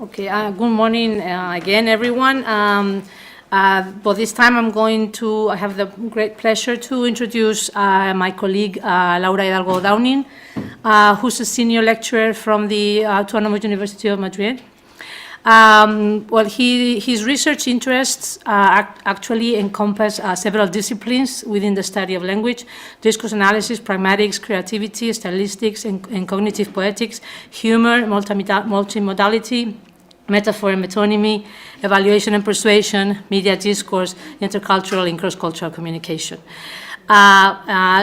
Okay, good morning again, everyone. But this time I have the great pleasure to introduce my colleague, Laura Hidalgo-Downing, who's a senior lecturer from the Autonomous University of Madrid. His research interests actually encompass several disciplines within the study of language: discourse analysis, pragmatics, creativity, stylistics, and cognitive poetics, humor, multimodality, metaphor and metonymy, evaluation and persuasion, media discourse, intercultural and cross-cultural communication.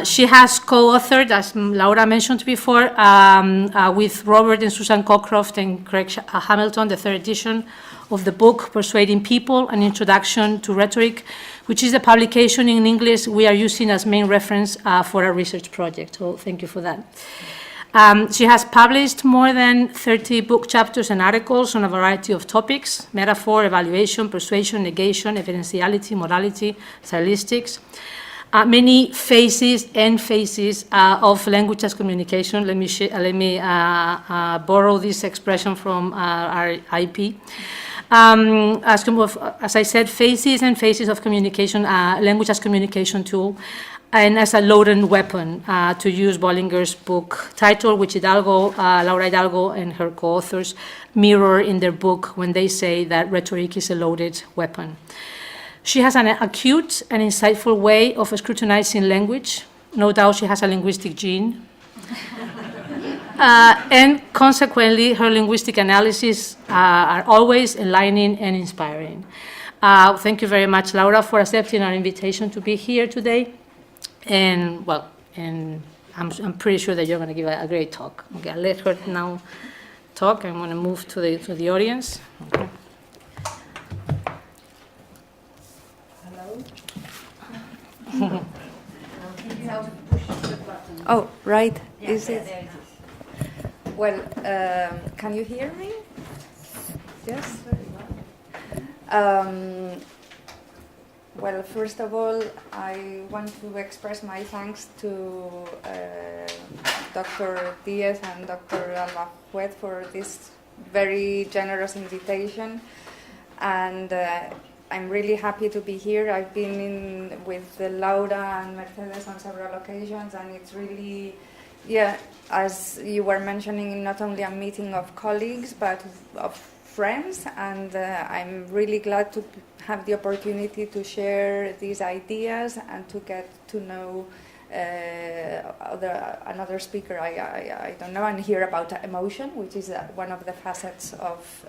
She has co-authored, as Laura mentioned before, with Robert and Susan Cockcroft and Craig Hamilton, the third edition of the book Persuading People, An Introduction to Rhetoric, which is the publication in English we are using as main reference for our research project. So thank you for that. She has published more than 30 book chapters and articles on a variety of topics: metaphor, evaluation, persuasion, negation, evidentiality, morality, stylistics. Many phases of language as communication. Let me borrow this expression from our IP. As I said, phases of communication, language as communication tool, and as a loaded weapon, to use Bollinger's book title, which Laura Hidalgo and her co-authors mirror in their book when they say that rhetoric is a loaded weapon. She has an acute and insightful way of scrutinizing language. No doubt she has a linguistic gene. And consequently, her linguistic analyses are always enlightening and inspiring. Thank you very much, Laura, for accepting our invitation to be here today. And I'm pretty sure that you're going to give a great talk. Okay, I'll let her now talk. I'm going to move to the audience. Okay. Oh, right. Yeah, is it? there it is. Well, can you hear me? Yes? Well, first of all, I want to express my thanks to Dr. Diaz and Dr. Almajuez for this very generous invitation. And I'm really happy to be here. I've been with Laura and Mercedes on several occasions, and it's really, as you were mentioning, not only a meeting of colleagues, but of friends, and I'm really glad to have the opportunity to share these ideas and to get to know another speaker I don't know, and hear about emotion, which is one of the facets of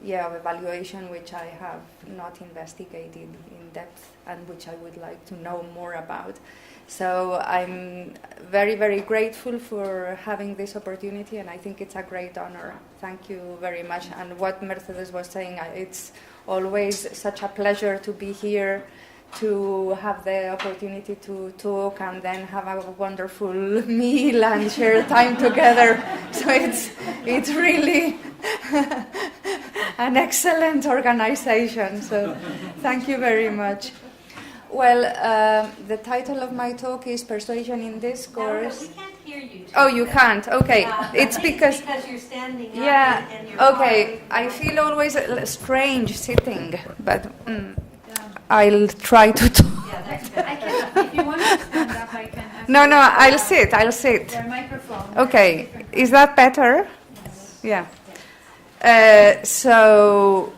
evaluation which I have not investigated in depth and which I would like to know more about. So I'm very, very grateful for having this opportunity, and I think it's a great honor. Thank you very much. And what Mercedes was saying, it's always such a pleasure to be here, to have the opportunity to talk and then have a wonderful meal and share time together. So it's really an excellent organization. So thank you very much. Well, the title of my talk is Persuasion in Discourse. No, we can't hear you. Oh, you can't? Okay. It's because you're standing up and you're okay. I feel always strange sitting, but I'll try to talk. If you want to stand up, I can. No, I'll sit. There's a microphone. Okay. Is that better? Yes. Yeah. So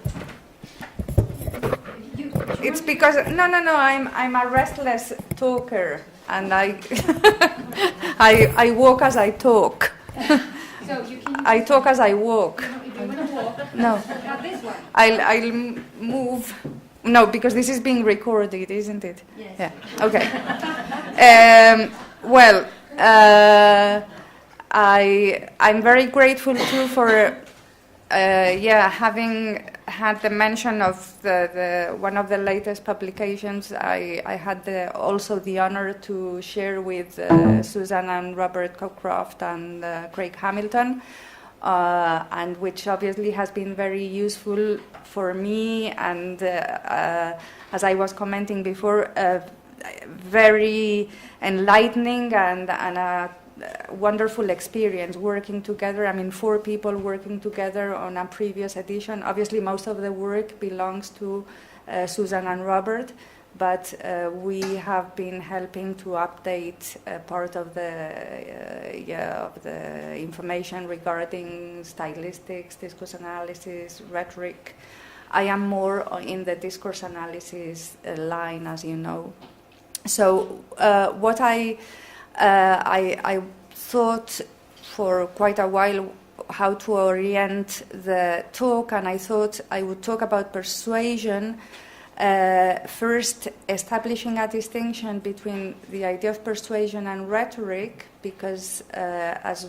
it's because I'm a restless talker, and I walk as I talk. So you can. I talk as I walk. If you want to walk. No. Not this one. I'll move. No, because this is being recorded, isn't it? Yes. Yeah. Okay. I'm very grateful too for having had the mention of the one of the latest publications. I had also the honor to share with Susan and Robert Cockcroft and Craig Hamilton, and which obviously has been very useful for me, and as I was commenting before, very enlightening and a wonderful experience working together. I mean, 4 people working together on a previous edition. Obviously, most of the work belongs to Susan and Robert, but we have been helping to update part of the information regarding stylistics, discourse analysis, rhetoric. I am more in the discourse analysis line, as you know. So what I thought for quite a while how to orient the talk, and I thought I would talk about persuasion, first establishing a distinction between the idea of persuasion and rhetoric, because as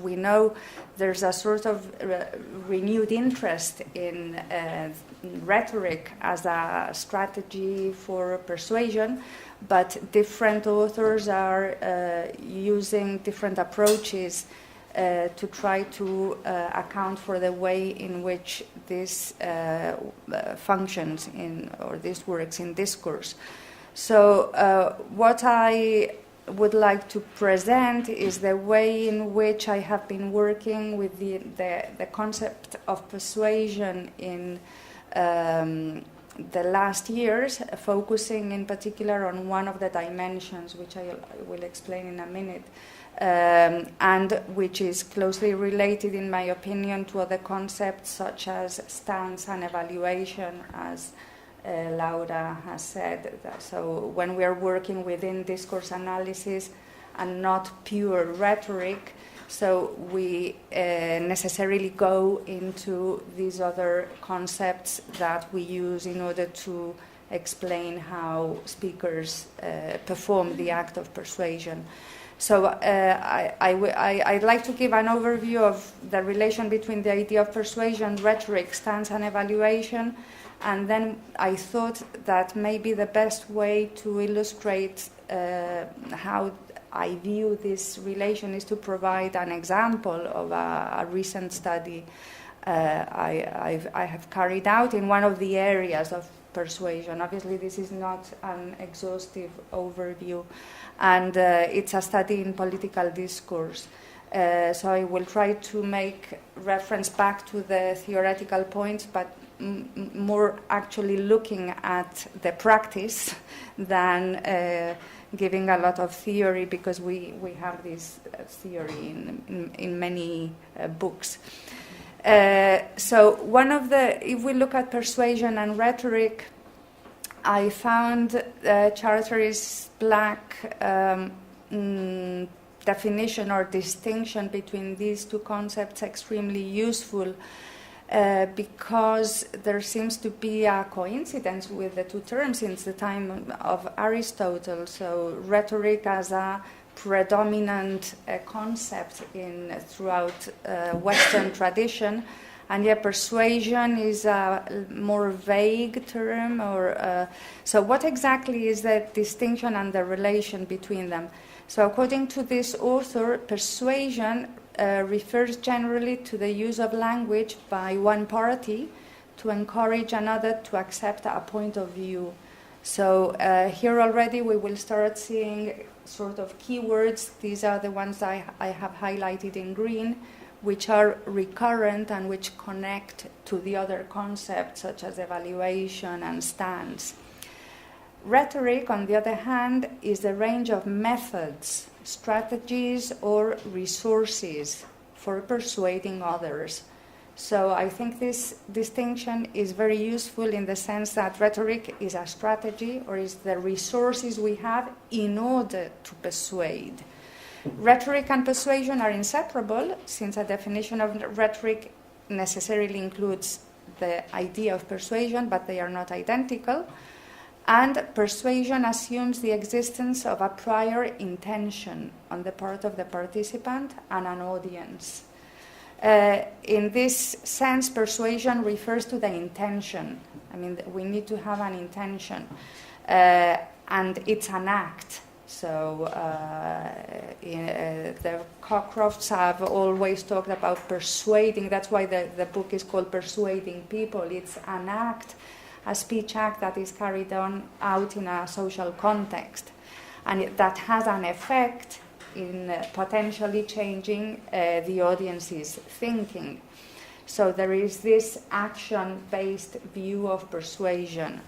we know, there's a sort of renewed interest in rhetoric as a strategy for persuasion, but different authors are using different approaches to try to account for the way in which this functions in, or this works in discourse. So what I would like to present is the way in which I have been working with the concept of persuasion in the last years, focusing in particular on one of the dimensions, which I will explain in a minute, and which is closely related, in my opinion, to other concepts such as stance and evaluation, as Laura has said. So when we are working within discourse analysis and not pure rhetoric, so we necessarily go into these other concepts that we use in order to explain how speakers perform the act of persuasion. So I'd like to give an overview of the relation between the idea of persuasion, rhetoric, stance, and evaluation. And then I thought that maybe the best way to illustrate how I view this relation is to provide an example of a recent study I have carried out in one of the areas of persuasion. Obviously, this is not an exhaustive overview, and it's a study in political discourse. So I will try to make reference back to the theoretical points, but more actually looking at the practice than giving a lot of theory, because we have this theory in many books. So one of if we look at persuasion and rhetoric, I found Charteris Black definition or distinction between these two concepts extremely useful, because there seems to be a coincidence with the two terms since the time of Aristotle. So rhetoric as a predominant concept throughout Western tradition, and yet persuasion is a more vague term. So what exactly is the distinction and the relation between them? So according to this author, persuasion refers generally to the use of language by one party to encourage another to accept a point of view. So here already we will start seeing sort of keywords. These are the ones I have highlighted in green, which are recurrent and which connect to the other concepts such as evaluation and stance. Rhetoric, on the other hand, is the range of methods, strategies, or resources for persuading others. So I think this distinction is very useful in the sense that rhetoric is a strategy, or is the resources we have in order to persuade. Rhetoric and persuasion are inseparable, since a definition of rhetoric necessarily includes the idea of persuasion, but they are not identical. And persuasion assumes the existence of a prior intention on the part of the participant and an audience. In this sense, persuasion refers to the intention. I mean, we need to have an intention, and it's an act. So the Cockcrofts have always talked about persuading. That's why the book is called Persuading People. It's an act, a speech act that is carried out in a social context, and that has an effect in potentially changing the audience's thinking. So there is this action-based view of persuasion.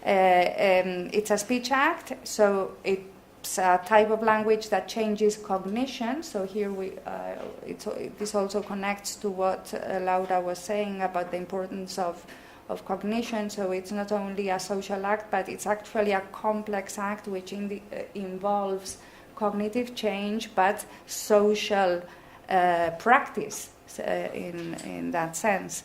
It's a speech act, so it's a type of language that changes cognition. So here this also connects to what Laura was saying about the importance of cognition. So it's not only a social act, but it's actually a complex act which involves cognitive change, but social practice in that sense.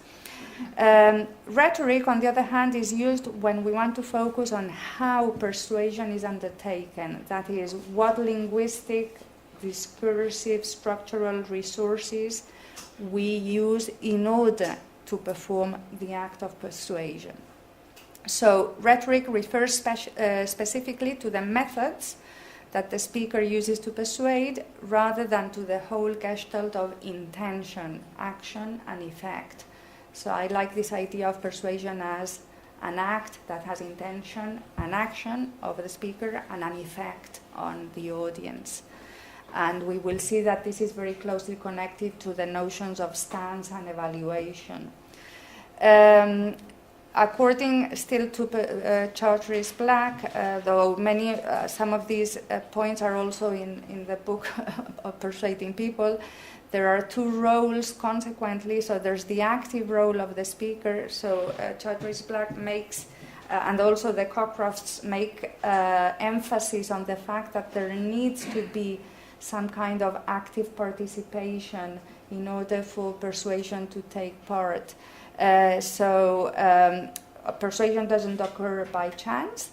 Rhetoric, on the other hand, is used when we want to focus on how persuasion is undertaken. That is, what linguistic, discursive, structural resources we use in order to perform the act of persuasion. So rhetoric refers specifically to the methods that the speaker uses to persuade, rather than to the whole gestalt of intention, action, and effect. So I like this idea of persuasion as an act that has intention, an action of the speaker, and an effect on the audience. And we will see that this is very closely connected to the notions of stance and evaluation. According still to Charteris Black, though some of these points are also in the book of Persuading People, there are two roles consequently. So there's the active role of the speaker. So Charteris Black makes, and also the Cockcrofts make emphasis on the fact that there needs to be some kind of active participation in order for persuasion to take part. Persuasion doesn't occur by chance,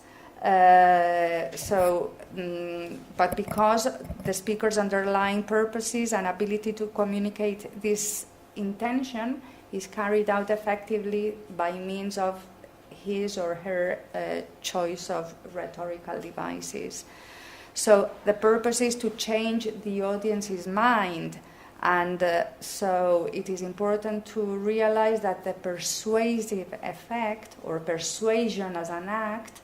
but because the speaker's underlying purposes and ability to communicate this intention is carried out effectively by means of his or her choice of rhetorical devices. So the purpose is to change the audience's mind. And so it is important to realize that the persuasive effect, or persuasion as an act,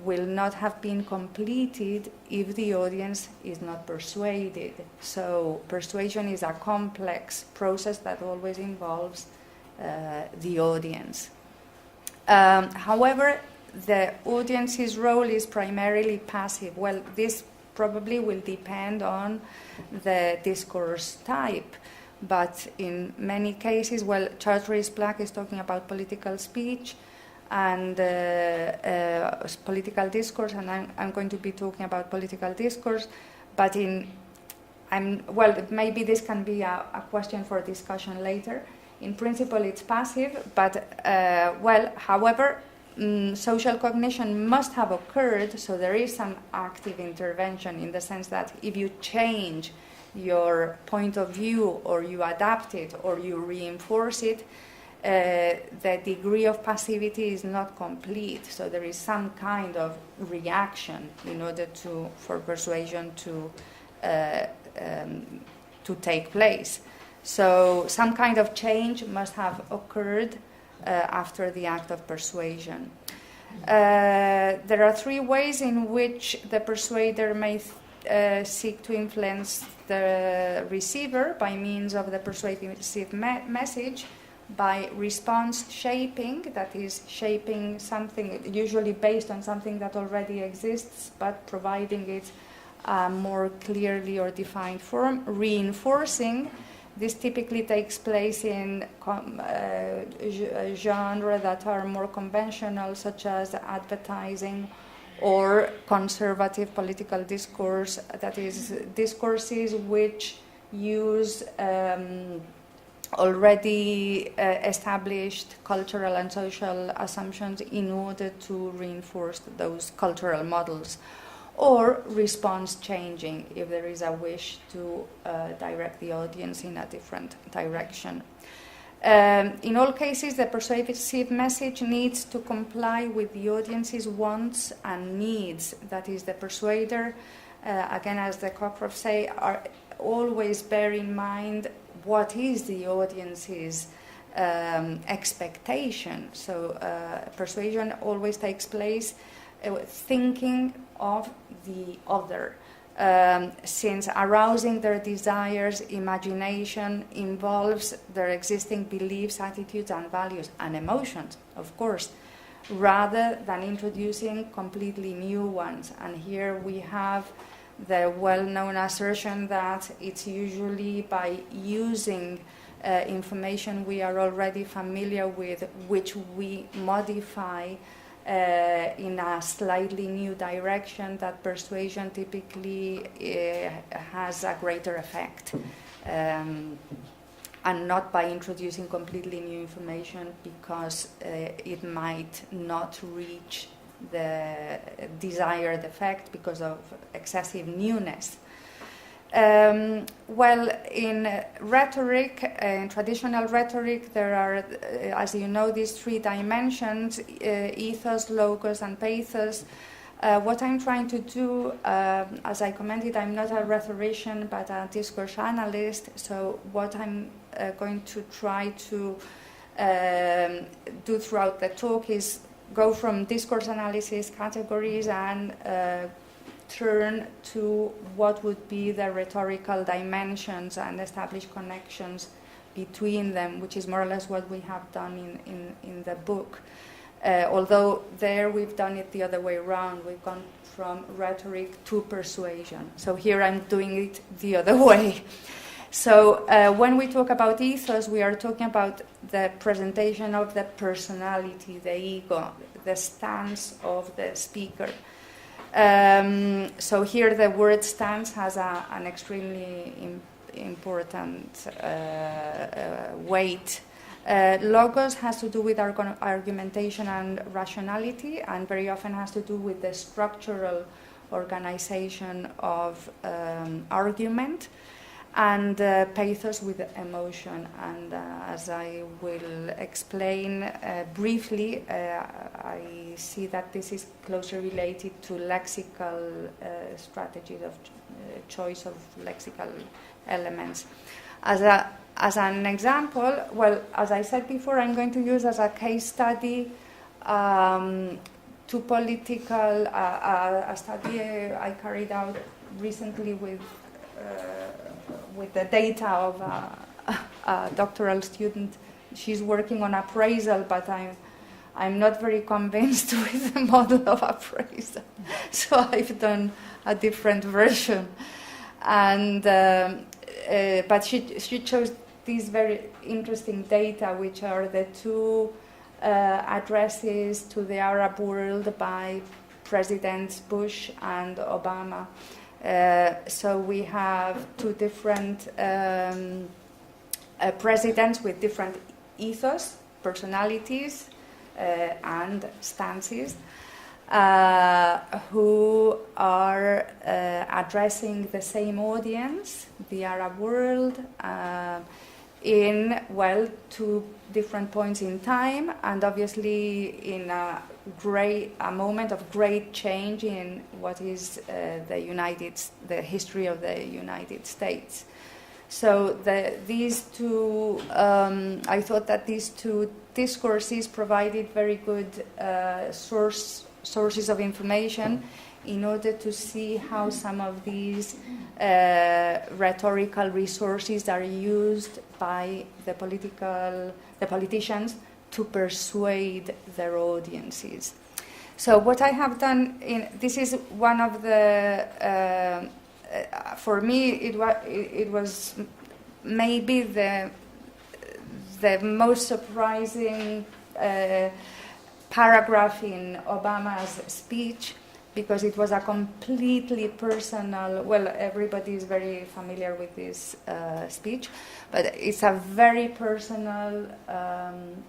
will not have been completed if the audience is not persuaded. So persuasion is a complex process that always involves the audience. However, the audience's role is primarily passive. Well, this probably will depend on the discourse type, but in many cases, Charteris Black is talking about political speech and political discourse, and I'm going to be talking about political discourse, but maybe this can be a question for discussion later. In principle, it's passive, but however, social cognition must have occurred, so there is some active intervention in the sense that if you change your point of view, or you adapt it, or you reinforce it, the degree of passivity is not complete. So there is some kind of reaction in order for persuasion to take place. So some kind of change must have occurred after the act of persuasion. There are three ways in which the persuader may seek to influence the receiver by means of the persuasive message, by response shaping, that is, shaping something usually based on something that already exists, but providing it a more clearly or defined form, reinforcing. This typically takes place in genres that are more conventional, such as advertising or conservative political discourse, that is, discourses which use already established cultural and social assumptions in order to reinforce those cultural models. Or response changing, if there is a wish to direct the audience in a different direction. In all cases, the persuasive message needs to comply with the audience's wants and needs. That is, the persuader, again, as the Cockcrofts say, always bear in mind what is the audience's expectation. So persuasion always takes place thinking of the other. since arousing their desires, imagination involves their existing beliefs, attitudes, and values, and emotions, of course, rather than introducing completely new ones. And here we have the well-known assertion that it's usually by using information we are already familiar with, which we modify in a slightly new direction, that persuasion typically has a greater effect, and not by introducing completely new information, because it might not reach the desired effect because of excessive newness. Well, in rhetoric, in traditional rhetoric, there are, as you know, these three dimensions, ethos, logos, and pathos. What I'm trying to do, as I commented, I'm not a rhetorician, but a discourse analyst, so what I'm going to try to do throughout the talk is go from discourse analysis categories and turn to what would be the rhetorical dimensions and establish connections between them, which is more or less what we have done in the book. Although there we've done it the other way around. We've gone from rhetoric to persuasion. So here I'm doing it the other way. So when we talk about ethos, we are talking about the presentation of the personality, the ego, the stance of the speaker. So here the word stance has an extremely important weight. Logos has to do with argumentation and rationality, and very often has to do with the structural organization of argument, and pathos with emotion. And as I will explain briefly, I see that this is closely related to lexical strategies of choice of lexical elements. As an example, well, as I said before, I'm going to use as a case study two political, a study I carried out recently with the data of a doctoral student. She's working on appraisal, but I'm not very convinced with the model of appraisal, so I've done a different version. And but she chose these very interesting data, which are the two addresses to the Arab world by Presidents Bush and Obama. So we have two different presidents with different ethos, personalities, and stances, who are addressing the same audience, the Arab world, in, well, two different points in time, and obviously in a moment of great change in what is the history of the United States. So these two, I thought that these two discourses provided very good sources of information in order to see how some of these rhetorical resources are used by the politicians to persuade their audiences. So what I have done, this is one of the, for me it was maybe the most surprising paragraph in Obama's speech, because it was a completely personal, well, everybody is very familiar with this speech, but it's a very personal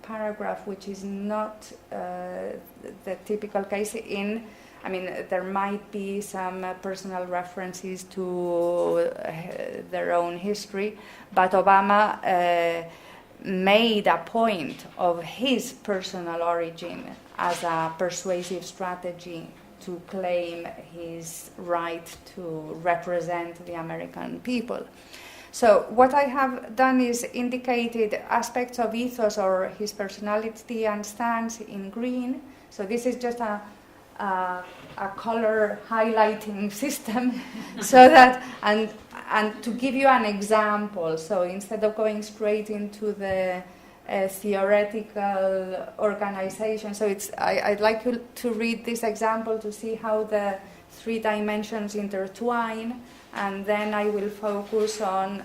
paragraph, which is not the typical case there might be some personal references to their own history, but Obama made a point of his personal origin as a persuasive strategy to claim his right to represent the American people. So what I have done is indicated aspects of ethos or his personality and stance in green. So this is just a a color highlighting system, so that and to give you an example. So instead of going straight into the theoretical organization, so I'd like you to read this example to see how the three dimensions intertwine, and then I will focus on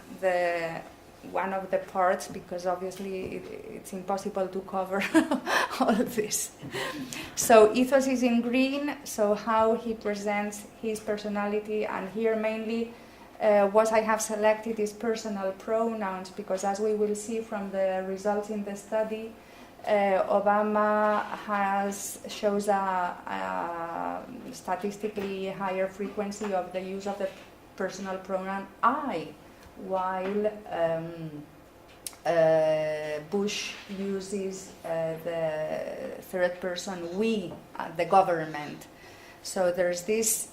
one of the parts, because obviously it's impossible to cover all of this. So ethos is in green, so how he presents his personality, and here mainly what I have selected is personal pronouns, because as we will see from the results in the study, Obama shows a statistically higher frequency of the use of the personal pronoun I, while Bush uses the third person we, the government. So there's this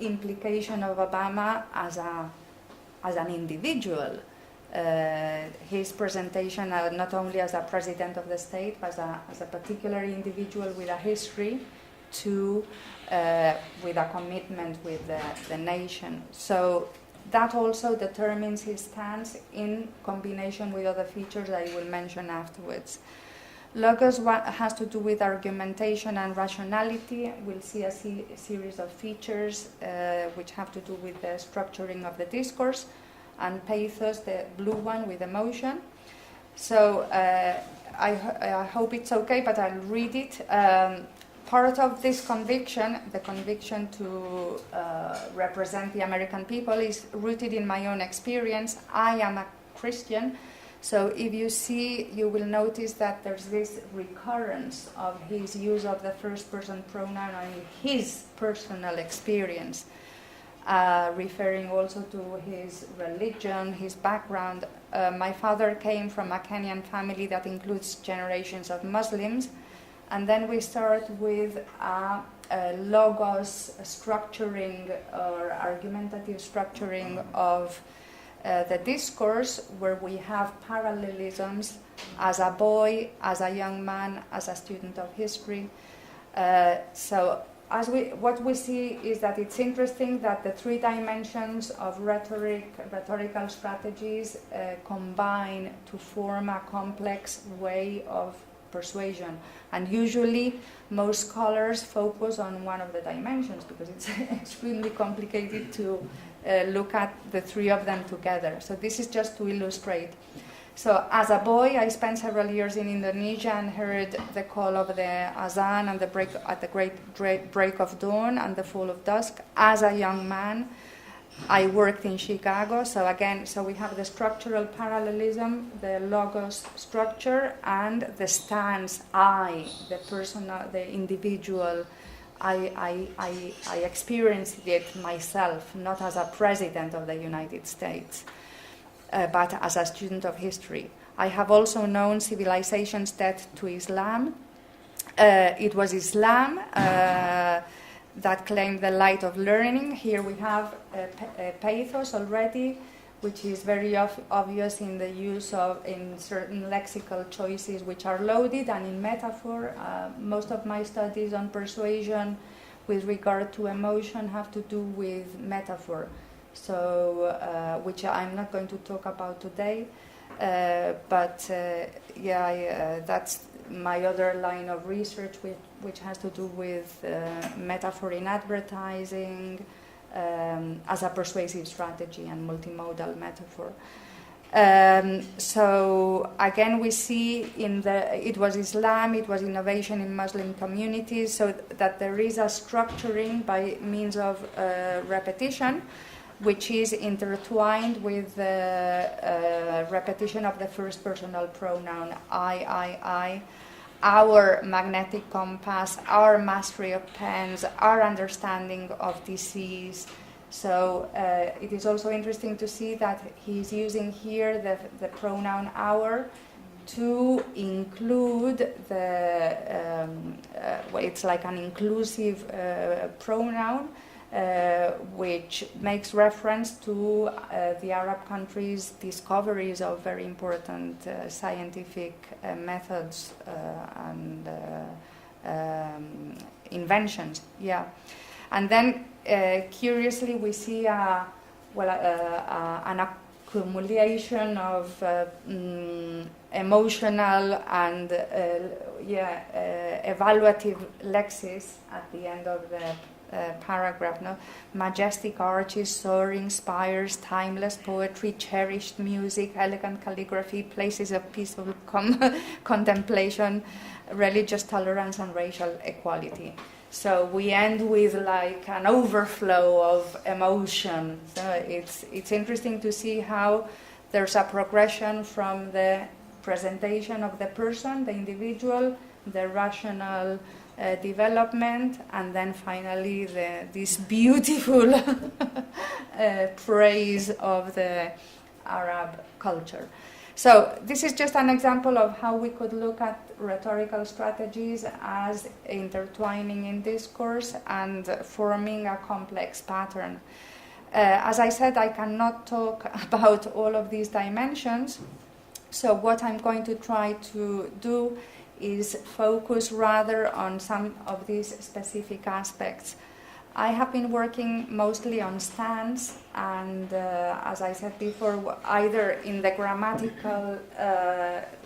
implication of Obama as an individual. His presentation not only as a president of the state, but as a particular individual with a history with a commitment with the nation. So that also determines his stance in combination with other features that I will mention afterwards. Logos has to do with argumentation and rationality. We'll see a series of features which have to do with the structuring of the discourse, and pathos, the blue one, with emotion. So I hope it's okay, but I'll read it. Part of this conviction, the conviction to represent the American people, is rooted in my own experience. I am a Christian, so if you see, you will notice that there's this recurrence of his use of the first person pronoun in his personal experience, referring also to his religion, his background. My father came from a Kenyan family that includes generations of Muslims. And then we start with a logos structuring or argumentative structuring of the discourse, where we have parallelisms as a boy, as a young man, as a student of history. So what we see is that it's interesting that the three dimensions of rhetorical strategies combine to form a complex way of persuasion, and usually most scholars focus on one of the dimensions because it's extremely complicated to look at the three of them together. So this is just to illustrate. So as a boy, I spent several years in Indonesia and heard the call of the azan and the great break of dawn and the fall of dusk. As a young man, I worked in Chicago, so we have the structural parallelism, the logos structure, and the stance, I, the personal, the individual. I experienced it myself, not as a president of the United States, but as a student of history. I have also known civilization's death to Islam. It was Islam that claimed the light of learning. Here we have pathos already, which is very obvious in the use of in certain lexical choices which are loaded, and in metaphor. Most of my studies on persuasion with regard to emotion have to do with metaphor, so which I'm not going to talk about today, but that's my other line of research, which has to do with metaphor in advertising as a persuasive strategy and multimodal metaphor. So again, we see it was Islam, it was innovation in Muslim communities, so that there is a structuring by means of repetition, which is intertwined with the repetition of the first personal pronoun I, our magnetic compass, our mastery of pens, our understanding of disease. So it is also interesting to see that he's using here the pronoun our to include it's like an inclusive pronoun, which makes reference to the Arab countries' discoveries of very important scientific methods and inventions. Yeah, and then curiously we see an accumulation of emotional and evaluative lexis at the end of the paragraph. No? Majestic arches, soaring spires, timeless poetry, cherished music, elegant calligraphy, places of peaceful contemplation, religious tolerance, and racial equality. So we end with like an overflow of emotion. So it's interesting to see how there's a progression from the presentation of the person, the individual, the rational development, and then finally this beautiful praise of the Arab culture. So this is just an example of how we could look at rhetorical strategies as intertwining in discourse and forming a complex pattern. As I said, I cannot talk about all of these dimensions, so what I'm going to try to do is focus rather on some of these specific aspects. I have been working mostly on stance and, as I said before, either in the grammatical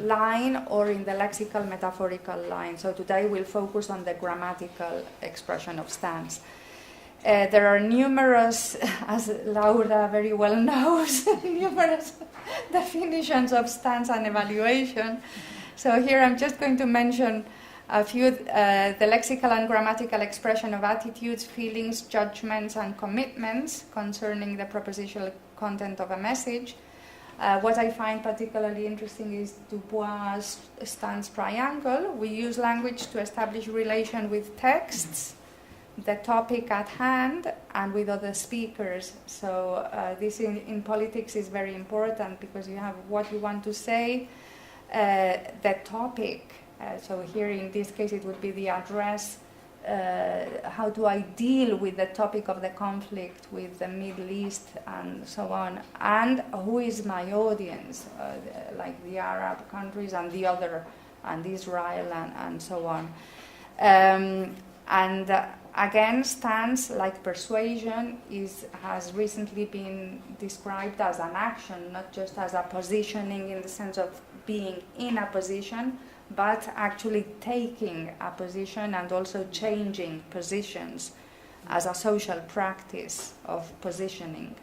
line or in the lexical metaphorical line. So today we'll focus on the grammatical expression of stance. There are numerous, as Laura very well knows, numerous definitions of stance and evaluation. So here I'm just going to mention a few, the lexical and grammatical expression of attitudes, feelings, judgments, and commitments concerning the propositional content of a message. What I find particularly interesting is Dubois' stance triangle. We use language to establish relation with texts, the topic at hand, and with other speakers. So this in politics is very important because you have what you want to say, the topic. So here in this case it would be the address, how do I deal with the topic of the conflict with the Middle East and so on, and who is my audience, like the Arab countries and the other, and Israel and so on. Again, stance, like persuasion, has recently been described as an action, not just as a positioning in the sense of being in a position, but actually taking a position and also changing positions as a social practice of positioning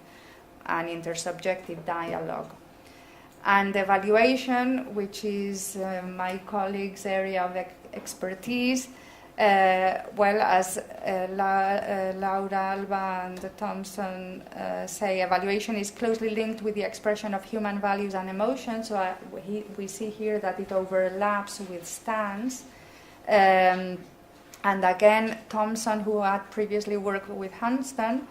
and intersubjective dialogue. And evaluation, which is my colleague's area of expertise, well, as Laura Alba and Thompson say, evaluation is closely linked with the expression of human values and emotions. So we see here that it overlaps with stance. And again, Thompson, who had previously worked with Hunston,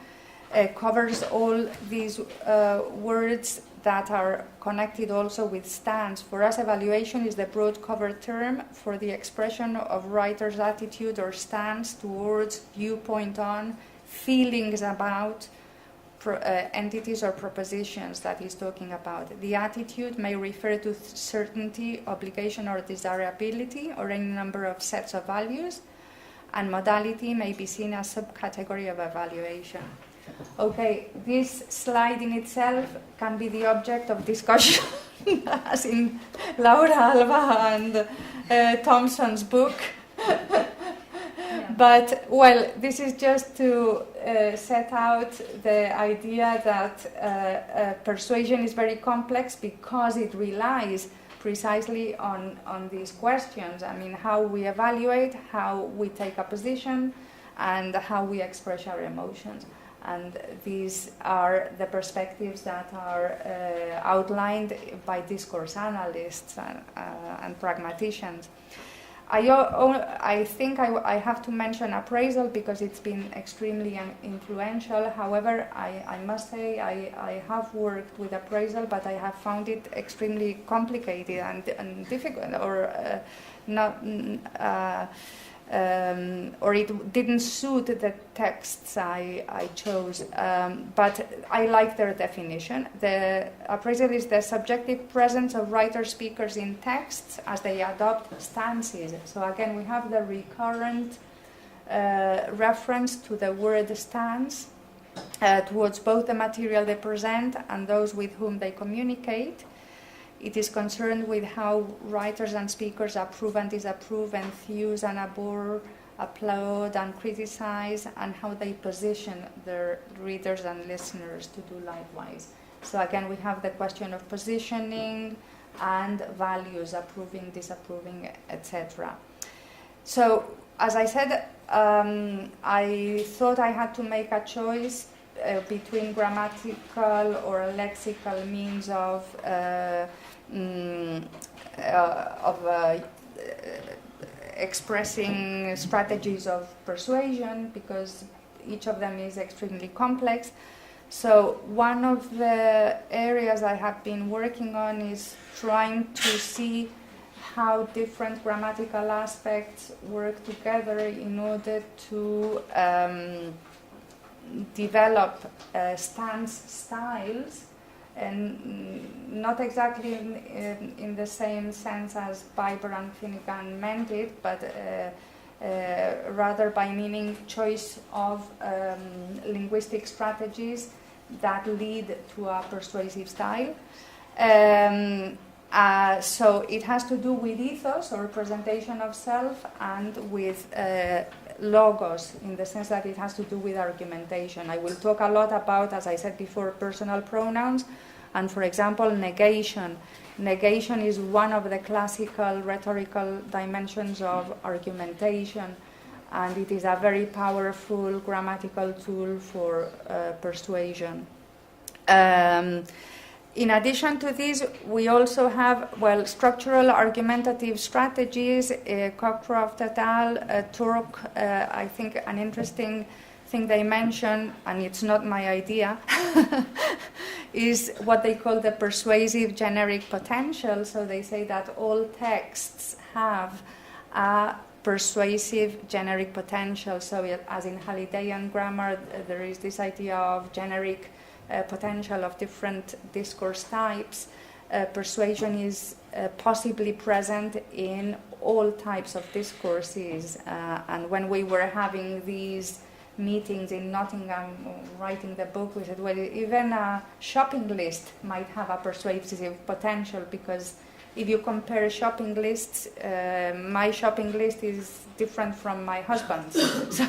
covers all these words that are connected also with stance. For us, evaluation is the broad cover term for the expression of writer's attitude or stance towards, viewpoint on, feelings about entities or propositions that he's talking about. The attitude may refer to certainty, obligation, or desirability, or any number of sets of values, and modality may be seen as subcategory of evaluation. Okay, this slide in itself can be the object of discussion, as in Laura Alba and Thompson's book. But, well, this is just to set out the idea that persuasion is very complex because it relies precisely on these questions. I mean, how we evaluate, how we take a position, and how we express our emotions. And these are the perspectives that are outlined by discourse analysts and pragmaticians. I think I have to mention appraisal because it's been extremely influential. However, I must say I have worked with appraisal, but I have found it extremely complicated and difficult, or not. or it didn't suit the texts I chose, but I like their definition. The appraisal is the subjective presence of writer-speakers in texts as they adopt stances. So again, we have the recurrent reference to the word stance towards both the material they present and those with whom they communicate. It is concerned with how writers and speakers approve and disapprove, enthuse and abhor, applaud and criticize, and how they position their readers and listeners to do likewise. So again, we have the question of positioning and values, approving, disapproving, etc. So, as I said, I thought I had to make a choice between grammatical or lexical means of expressing strategies of persuasion, because each of them is extremely complex. So one of the areas I have been working on is trying to see how different grammatical aspects work together in order to develop stance styles, and not exactly in the same sense as Piper and Finnegan meant it, but rather by meaning choice of linguistic strategies that lead to a persuasive style. So it has to do with ethos or presentation of self, and with logos, in the sense that it has to do with argumentation. I will talk a lot about, as I said before, personal pronouns, and for example, negation. Negation is one of the classical rhetorical dimensions of argumentation, and it is a very powerful grammatical tool for persuasion. In addition to this, we also have, structural argumentative strategies. Cockcroft et al., Turk, I think an interesting thing they mention, and it's not my idea, is what they call the persuasive generic potential. So they say that all texts have a persuasive generic potential. So as in Hallidayan grammar, there is this idea of generic potential of different discourse types. Persuasion is possibly present in all types of discourses, and when we were having these meetings in Nottingham writing the book, we said, well, even a shopping list might have a persuasive potential, because if you compare shopping lists, my shopping list is different from my husband's. So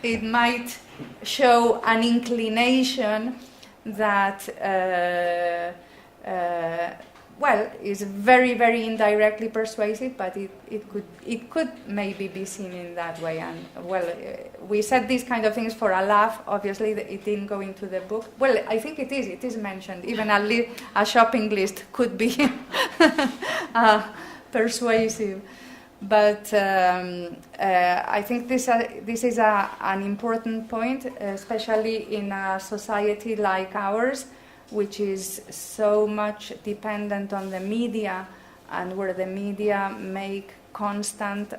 it might show an inclination that, is very, very indirectly persuasive, but it could maybe be seen in that way. And we said these kind of things for a laugh. Obviously, it didn't go into the book. Well, I think it is mentioned. Even a shopping list could be persuasive. But I think this is an important point, especially in a society like ours, which is so much dependent on the media, and where the media make constant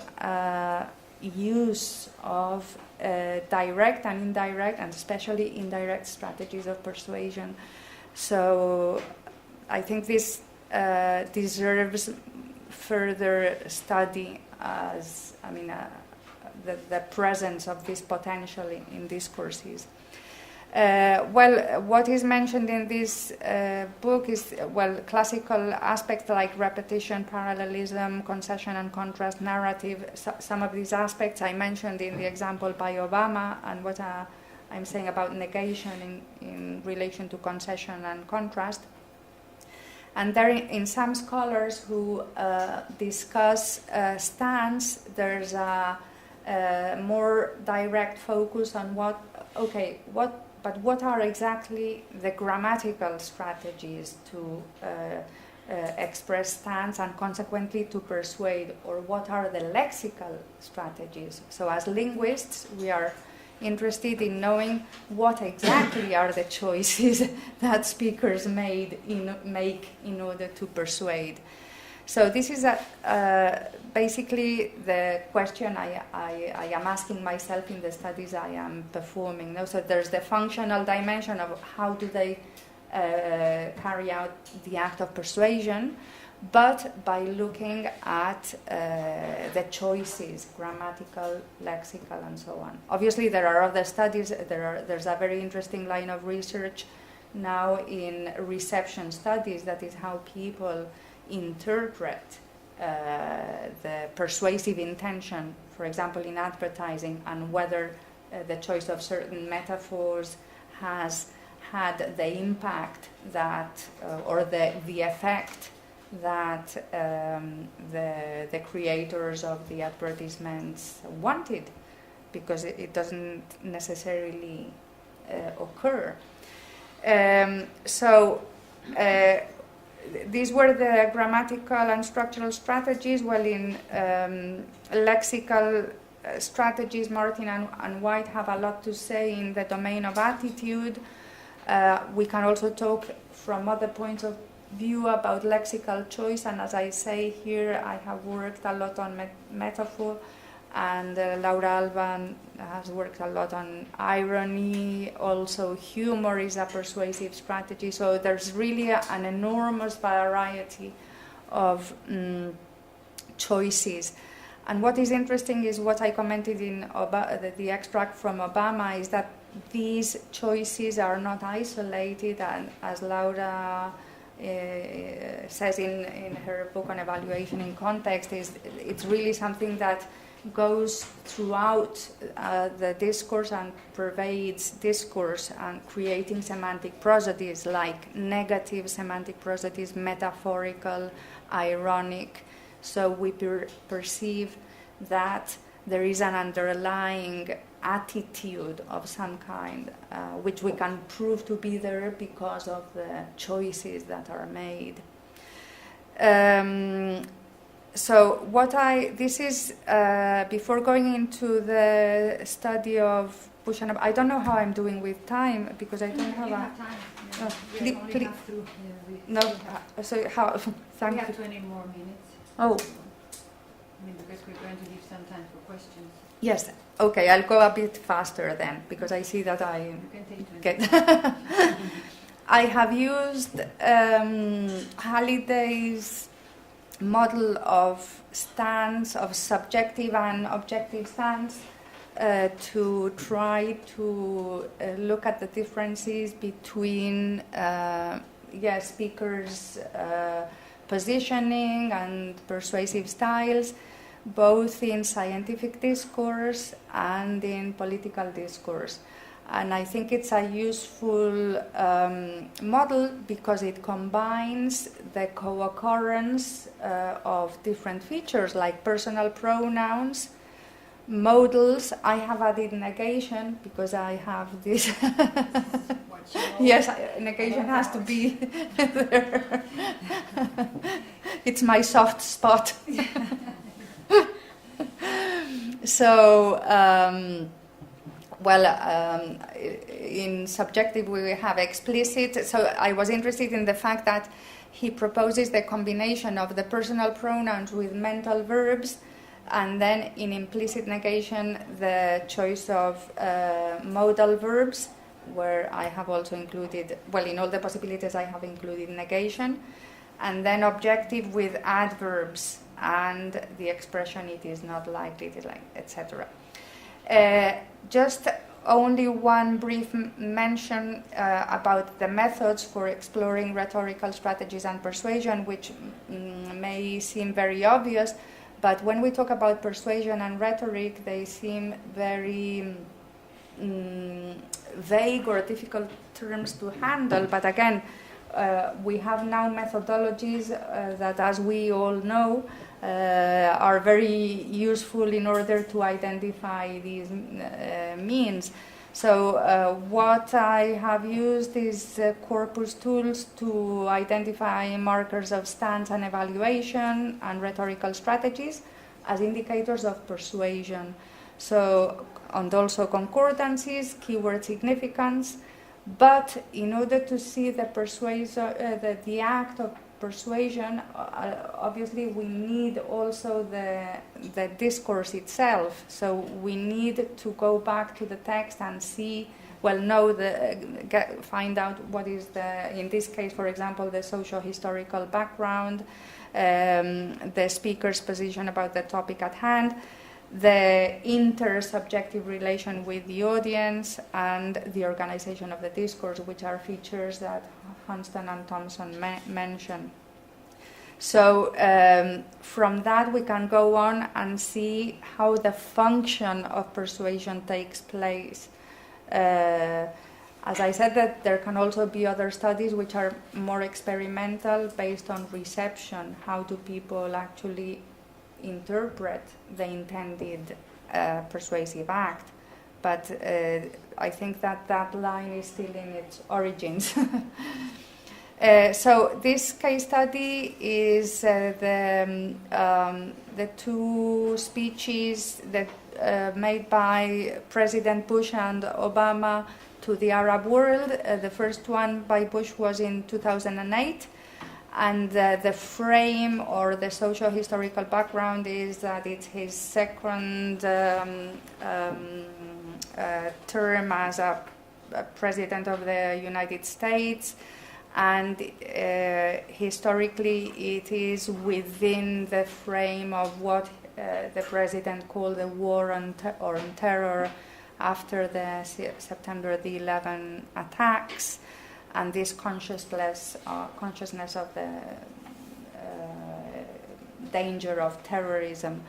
use of direct and indirect, and especially indirect strategies of persuasion. So I think this deserves further study, as the presence of this potential in discourses. What is mentioned in this book is, classical aspects like repetition, parallelism, concession and contrast, narrative. Some of these aspects I mentioned in the example by Obama, and what I'm saying about negation in relation to concession and contrast. And there, in some scholars who discuss stance, there's a more direct focus on what are exactly the grammatical strategies to express stance and consequently to persuade, or what are the lexical strategies. So as linguists, we are interested in knowing what exactly are the choices that speakers make in order to persuade. So this is basically the question I am asking myself in the studies I am performing. No? So there's the functional dimension of how do they carry out the act of persuasion, but by looking at the choices, grammatical, lexical, and so on. Obviously, there are other studies. There's a very interesting line of research now in reception studies, that is how people interpret the persuasive intention, for example, in advertising, and whether the choice of certain metaphors has had the impact that, or the effect that the creators of the advertisements wanted, because it doesn't necessarily occur. These were the grammatical and structural strategies. Well, in lexical strategies, Martin and White have a lot to say in the domain of attitude. We can also talk from other points of view about lexical choice, and as I say here, I have worked a lot on metaphor, and Laura Alban has worked a lot on irony. Also, humor is a persuasive strategy. So there's really an enormous variety of choices. And what is interesting is what I commented in the extract from Obama, is that these choices are not isolated, and as Laura says in her book on evaluation in context, it's really something that goes throughout the discourse and pervades discourse, and creating semantic prosodies like negative semantic prosodies, metaphorical, ironic. So we perceive that there is an underlying attitude of some kind, which we can prove to be there because of the choices that are made. This is before going into the study of push and I don't know how I'm doing with time, because I don't have have time. We only have to. No. So how? Thank you. We have 20 more minutes. Oh. I mean, because we're going to leave some time for questions. Yes. Okay. I'll go a bit faster then, because I see that I You can take 20. I have used Halliday's model of stance, of subjective and objective stance, to try to look at the differences between speakers' positioning and persuasive styles, both in scientific discourse and in political discourse. And I think it's a useful model because it combines the co-occurrence of different features like personal pronouns, modals. I have added negation because I have this. Yes, negation has to be there. It's my soft spot. So, in subjective we have explicit. So I was interested in the fact that he proposes the combination of the personal pronouns with mental verbs, and then in implicit negation the choice of modal verbs, where I have also included, in all the possibilities I have included negation, and then objective with adverbs and the expression it is not likely, etc. Just only one brief mention about the methods for exploring rhetorical strategies and persuasion, which may seem very obvious, but when we talk about persuasion and rhetoric, they seem very vague or difficult terms to handle. But again, we have now methodologies that, as we all know, are very useful in order to identify these means. So what I have used is corpus tools to identify markers of stance and evaluation and rhetorical strategies as indicators of persuasion. So, and also concordances, keyword significance. But in order to see the act of persuasion, obviously we need also the discourse itself. So we need to go back to the text and see, find out what is in this case, for example, the socio-historical background, the speaker's position about the topic at hand, the intersubjective relation with the audience, and the organization of the discourse, which are features that Hunston and Thompson mention. So from that we can go on and see how the function of persuasion takes place. As I said, that there can also be other studies which are more experimental, based on reception. How do people actually interpret the intended persuasive act? But I think that line is still in its origins. So this case study is the two speeches that made by President Bush and Obama to the Arab world. The first one by Bush was in 2008, and the frame or the socio-historical background is that it's his second term as a president of the United States, and historically it is within the frame of what the president called the war on terror after the September the 11 attacks, and this consciousness of the danger of terrorism.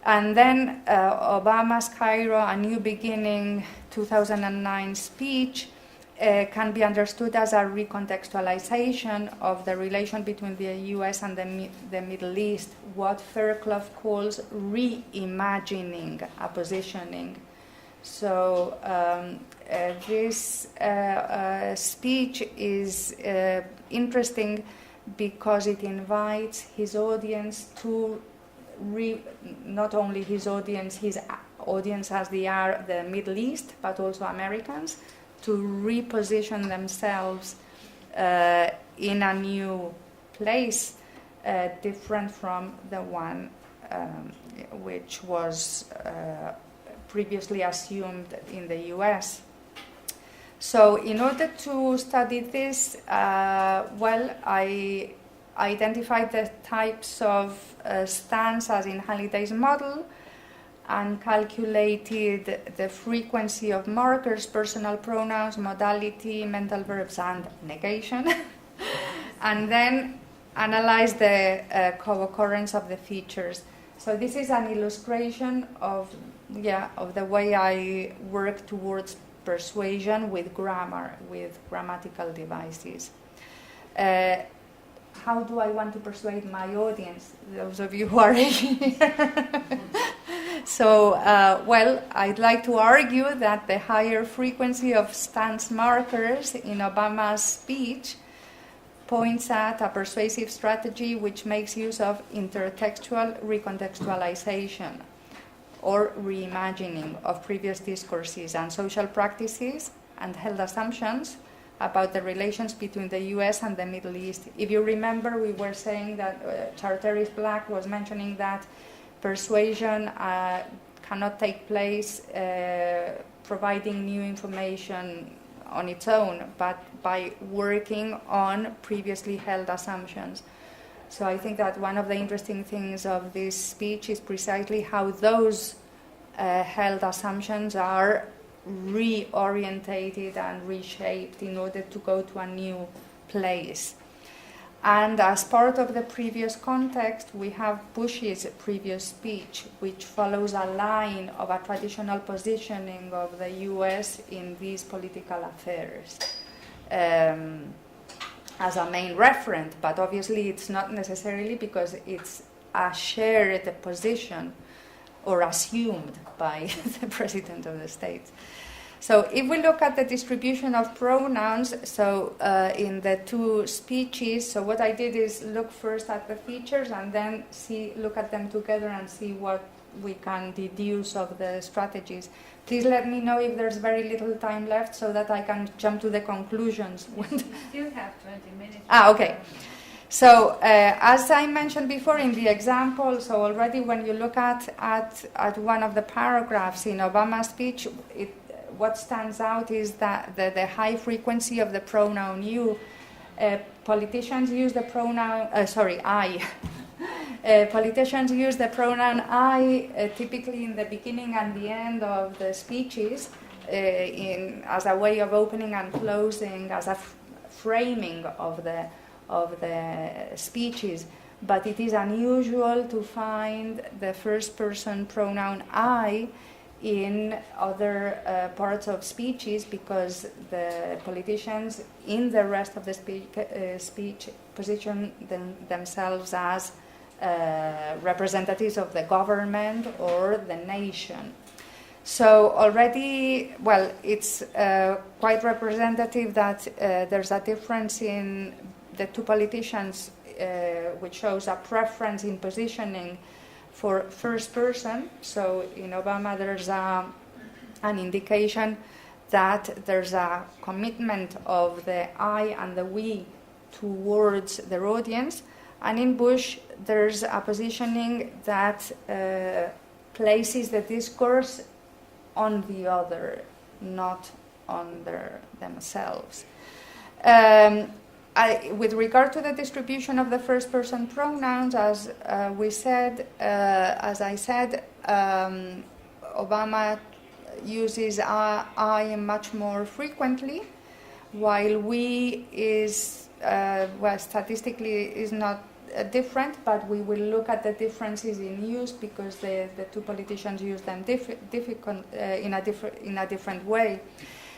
And then Obama's Cairo, A New Beginning 2009 speech can be understood as a recontextualization of the relation between the US and the Middle East, what Fairclough calls reimagining a positioning. So this speech is interesting because it invites his audience to not only his audience as the Middle East, but also Americans, to reposition themselves in a new place, different from the one which was previously assumed in the US. So in order to study this, I identified the types of stances in Halliday's model and calculated the frequency of markers, personal pronouns, modality, mental verbs, and negation, and then analyzed the co-occurrence of the features. So this is an illustration of the way I work towards persuasion with grammar, with grammatical devices. How do I want to persuade my audience, those of you who are here? So, I'd like to argue that the higher frequency of stance markers in Obama's speech points at a persuasive strategy which makes use of intertextual recontextualization or reimagining of previous discourses and social practices and held assumptions about the relations between the US and the Middle East. If you remember, we were saying that Charteris Black was mentioning that persuasion cannot take place providing new information on its own, but by working on previously held assumptions. So I think that one of the interesting things of this speech is precisely how those held assumptions are reorientated and reshaped in order to go to a new place. And as part of the previous context, we have Bush's previous speech, which follows a line of a traditional positioning of the US in these political affairs as a main referent, but obviously it's not necessarily, because it's a shared position or assumed by the President of the States. So if we look at the distribution of pronouns, so in the two speeches, so what I did is look first at the features and then look at them together and see what we can deduce of the strategies. Please let me know if there's very little time left so that I can jump to the conclusions. You still have 20 minutes. Okay. So, as I mentioned before in the example, so already when you look at one of the paragraphs in Obama's speech, what stands out is that the high frequency of the pronoun you. Politicians use the pronoun, I. Politicians use the pronoun I typically in the beginning and the end of the speeches as a way of opening and closing, as a framing of the speeches. But it is unusual to find the first person pronoun I in other parts of speeches, because the politicians in the rest of the speech position themselves as representatives of the government or the nation. So already, well, it's quite representative that there's a difference in the two politicians, which shows a preference in positioning for first person. So in Obama there's an indication that there's a commitment of the I and the we towards their audience, and in Bush there's a positioning that places the discourse on the other, not on themselves. With regard to the distribution of the first person pronouns, as I said, Obama uses I much more frequently, while we is, statistically is not different, but we will look at the differences in use because the two politicians use them in a different way.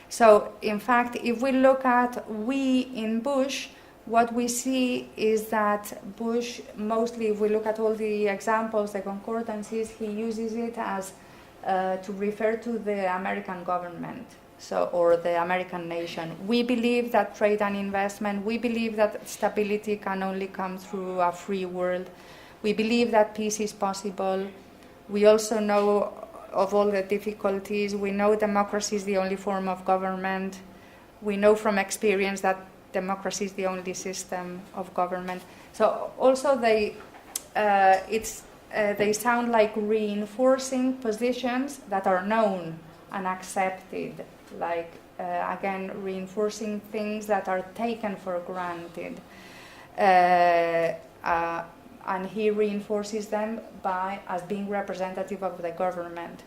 So, in fact, if we look at we in Bush, what we see is that Bush, mostly if we look at all the examples, the concordances, he uses it as to refer to the American government, or the American nation. We believe that trade and investment, we believe that stability can only come through a free world. We believe that peace is possible. We also know of all the difficulties. We know democracy is the only form of government. We know from experience that democracy is the only system of government. So also they sound like reinforcing positions that are known and accepted, like again reinforcing things that are taken for granted. And he reinforces them as being representative of the government.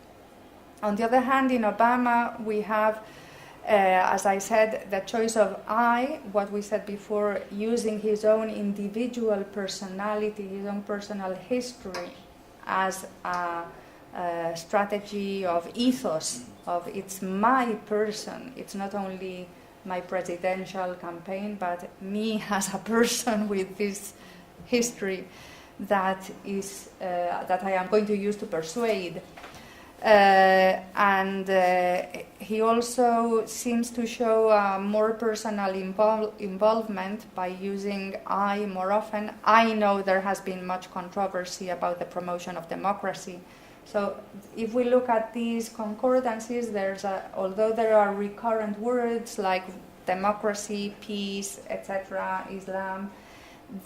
On the other hand, in Obama, we have, as I said, the choice of I, what we said before, using his own individual personality, his own personal history as a strategy of ethos, of it's my person. It's not only my presidential campaign, but me as a person with this history that I am going to use to persuade. And he also seems to show more personal involvement by using I more often. I know there has been much controversy about the promotion of democracy. So if we look at these concordances, although there are recurrent words like democracy, peace, etc., Islam,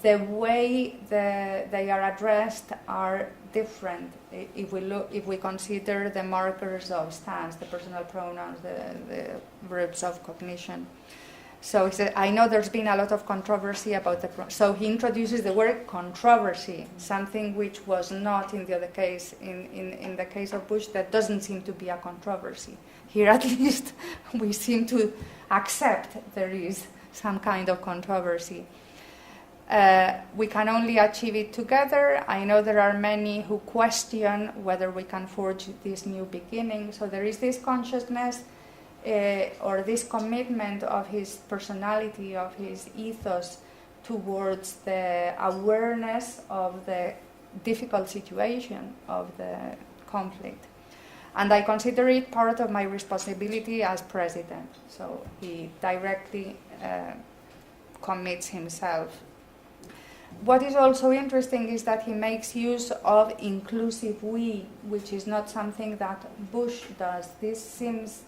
the way they are addressed are different if we consider the markers of stance, the personal pronouns, the verbs of cognition. So he said, I know there's been a lot of controversy about so he introduces the word controversy, something which was not in the other case. In the case of Bush, that doesn't seem to be a controversy. Here at least we seem to accept there is some kind of controversy. We can only achieve it together. I know there are many who question whether we can forge this new beginning. So there is this consciousness or this commitment of his personality, of his ethos towards the awareness of the difficult situation of the conflict. And I consider it part of my responsibility as president. So he directly commits himself. What is also interesting is that he makes use of inclusive we, which is not something that Bush does. This seems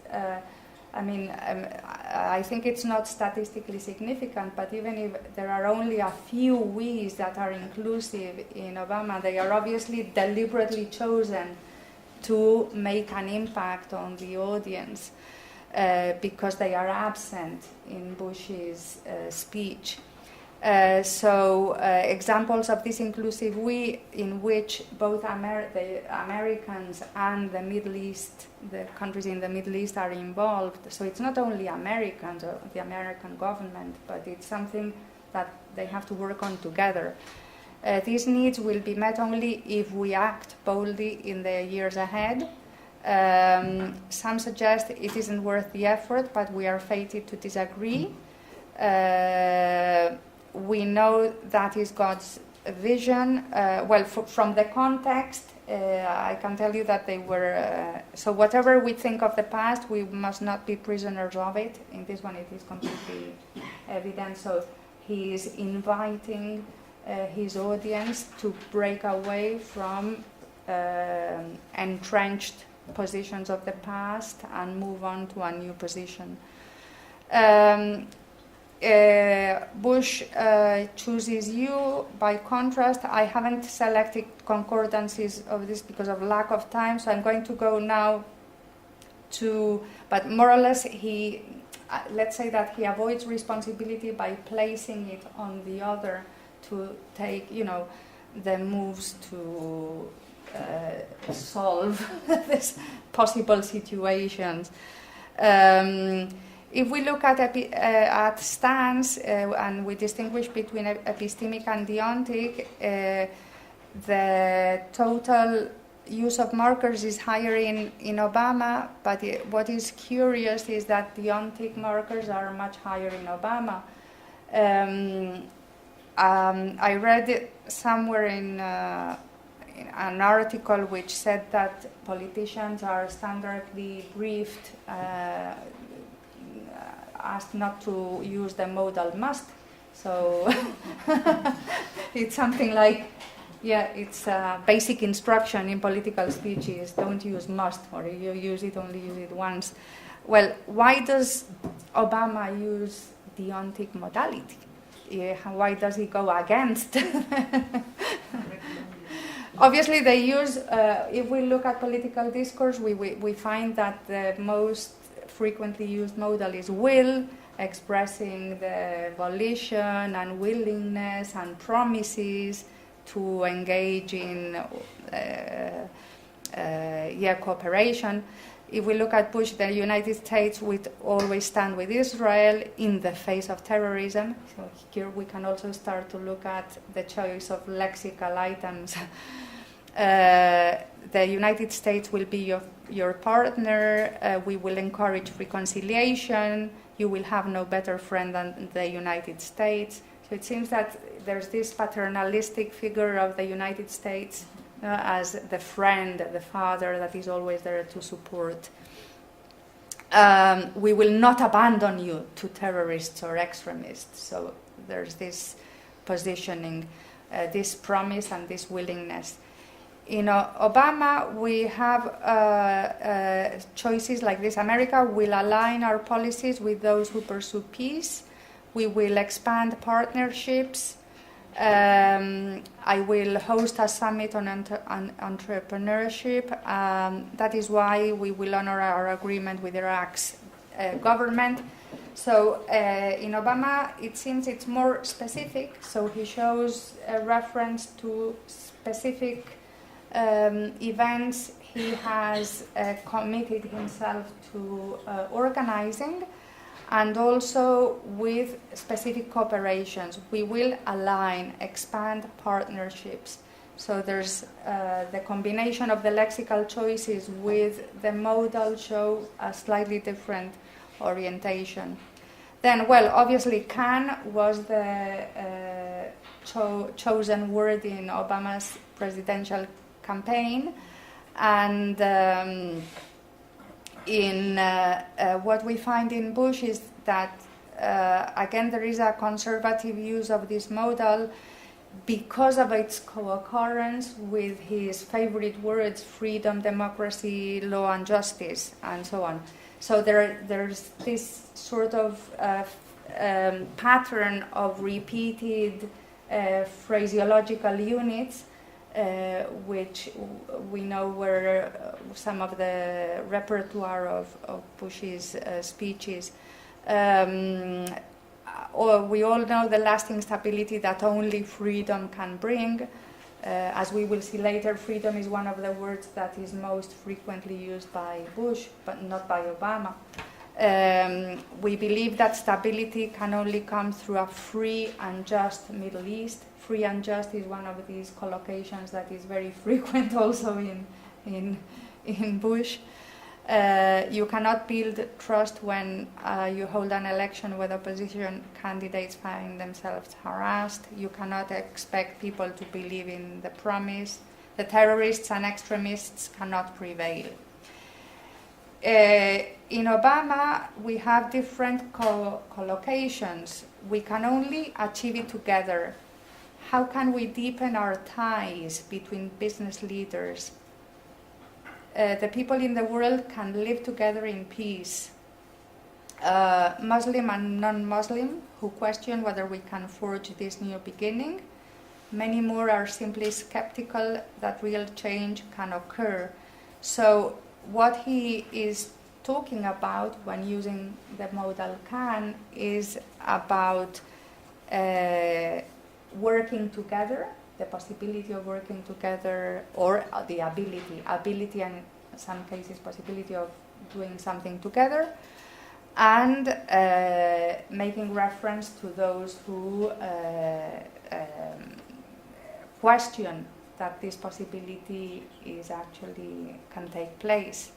I mean, I think it's not statistically significant, but even if there are only a few we's that are inclusive in Obama, they are obviously deliberately chosen to make an impact on the audience because they are absent in Bush's speech. Examples of this inclusive we, in which both the Americans and the Middle East, the countries in the Middle East are involved. So it's not only Americans or the American government, but it's something that they have to work on together. These needs will be met only if we act boldly in the years ahead. Some suggest it isn't worth the effort, but we are fated to disagree. We know that is God's vision. From the context, I can tell you that they were... so whatever we think of the past, we must not be prisoners of it. In this one, it is completely evident. So he is inviting his audience to break away from entrenched positions of the past and move on to a new position. Bush chooses you. By contrast, I haven't selected concordances of this because of lack of time, so I'm going to go now to, but more or less he, let's say that he avoids responsibility by placing it on the other to take, the moves to solve these possible situations. If we look at stance and we distinguish between epistemic and deontic, the total use of markers is higher in Obama, but what is curious is that deontic markers are much higher in Obama. I read it somewhere in an article which said that politicians are standardly briefed, asked not to use the modal must. So it's something like, it's a basic instruction in political speeches, don't use must, or if you use it, only use it once. Well, why does Obama use deontic modality? Why does he go against? Obviously, they use, if we look at political discourse, we find that the most frequently used modal is will, expressing the volition and willingness and promises to engage in cooperation. If we look at Bush, the United States would always stand with Israel in the face of terrorism. So here we can also start to look at the choice of lexical items. The United States will be your partner. We will encourage reconciliation. You will have no better friend than the United States. So it seems that there's this paternalistic figure of the United States as the friend, the father that is always there to support. We will not abandon you to terrorists or extremists. So there's this positioning, this promise and this willingness. In Obama, we have choices like this. America will align our policies with those who pursue peace. We will expand partnerships. I will host a summit on entrepreneurship. That is why we will honor our agreement with Iraq's government. So in Obama, it seems it's more specific. So he shows a reference to specific events he has committed himself to organizing, and also with specific cooperations. We will align, expand partnerships. So there's the combination of the lexical choices with the modal show a slightly different orientation. Then, obviously, can was the chosen word in Obama's presidential campaign, and what we find in Bush is that again there is a conservative use of this modal because of its co-occurrence with his favorite words: freedom, democracy, law and justice, and so on. So there's this sort of pattern of repeated phraseological units, which we know were some of the repertoire of Bush's speeches. Or we all know the lasting stability that only freedom can bring. As we will see later, freedom is one of the words that is most frequently used by Bush, but not by Obama. We believe that stability can only come through a free and just Middle East. Free and just is one of these collocations that is very frequent also in Bush. You cannot build trust when you hold an election where opposition candidates find themselves harassed. You cannot expect people to believe in the promise. The terrorists and extremists cannot prevail. In Obama, we have different collocations. We can only achieve it together. How can we deepen our ties between business leaders? The people in the world can live together in peace. Muslim and non-Muslim who question whether we can forge this new beginning. Many more are simply skeptical that real change can occur. So what he is talking about when using the modal can is about working together, the possibility of working together, or the ability and in some cases possibility of doing something together, and making reference to those who question that this possibility is actually can take place.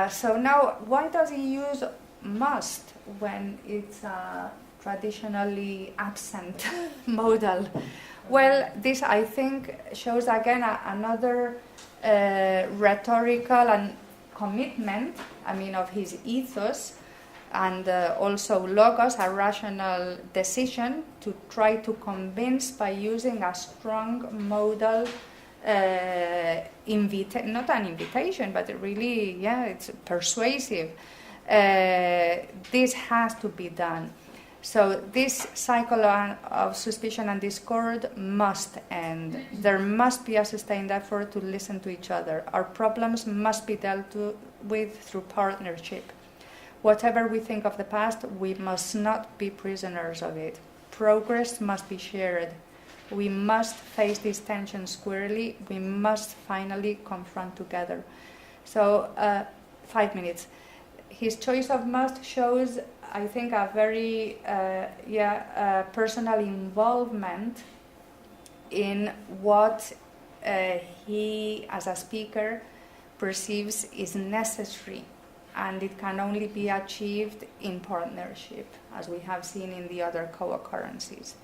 So now, why does he use must when it's traditionally absent modal? Well, this I think shows again another rhetorical and commitment, of his ethos, and also logos, a rational decision to try to convince by using a strong modal not an invitation, but really, it's persuasive. This has to be done. So this cycle of suspicion and discord must end. There must be a sustained effort to listen to each other. Our problems must be dealt with through partnership. Whatever we think of the past, we must not be prisoners of it. Progress must be shared. We must face this tension squarely. We must finally confront together. So, 5 minutes. His choice of must shows, I think, a very personal involvement in what he, as a speaker, perceives is necessary, and it can only be achieved in partnership, as we have seen in the other co-occurrences.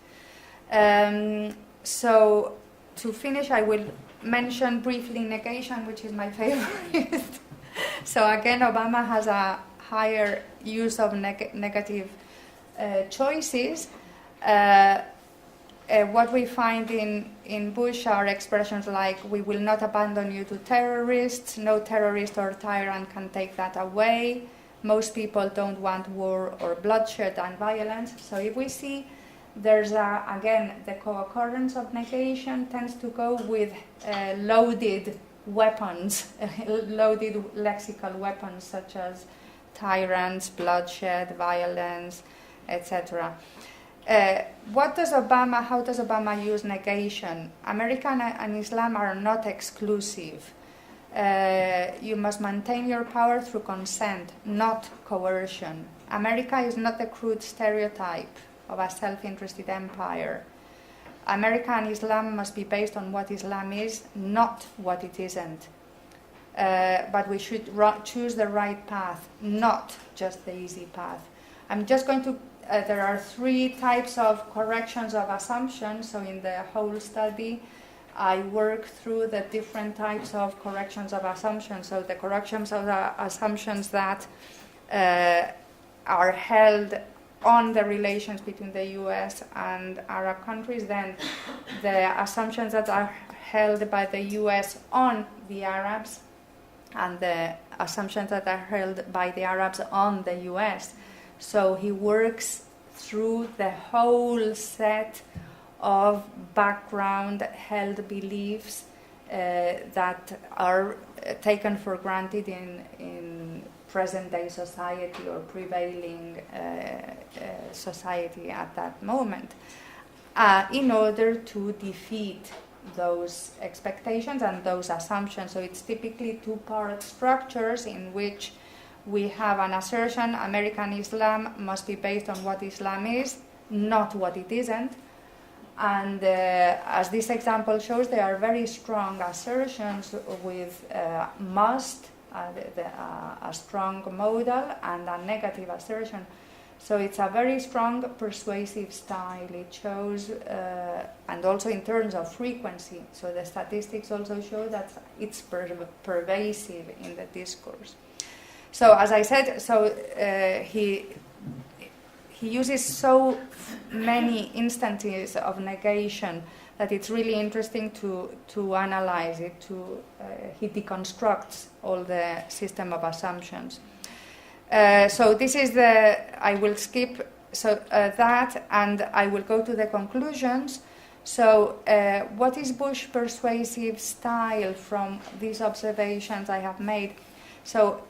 So, to finish, I will mention briefly negation, which is my favorite. So again, Obama has a higher use of negative choices. What we find in Bush are expressions like, we will not abandon you to terrorists, no terrorist or tyrant can take that away, most people don't want war or bloodshed and violence. So if we see there's again, the co-occurrence of negation tends to go with loaded weapons, loaded lexical weapons such as tyrants, bloodshed, violence, etc. How does Obama use negation? America and Islam are not exclusive. You must maintain your power through consent, not coercion. America is not the crude stereotype of a self-interested empire. America and Islam must be based on what Islam is, not what it isn't. But we should choose the right path, not just the easy path. I'm just going to, there are 3 types of corrections of assumptions. So in the whole study, I work through the different types of corrections of assumptions. So the corrections of the assumptions that are held on the relations between the US and Arab countries, then the assumptions that are held by the US on the Arabs, and the assumptions that are held by the Arabs on the US. So he works through the whole set of background held beliefs that are taken for granted in present-day society or prevailing society at that moment, in order to defeat those expectations and those assumptions. So it's typically two-part structures in which we have an assertion: American Islam must be based on what Islam is, not what it isn't. And as this example shows, there are very strong assertions with must, a strong modal, and a negative assertion. So it's a very strong persuasive style. It shows, and also in terms of frequency. So the statistics also show that it's pervasive in the discourse. So as I said, he uses so many instances of negation that it's really interesting to analyze it. He deconstructs all the system of assumptions. So this is I will skip that, and I will go to the conclusions. So what is Bush persuasive style from these observations I have made? So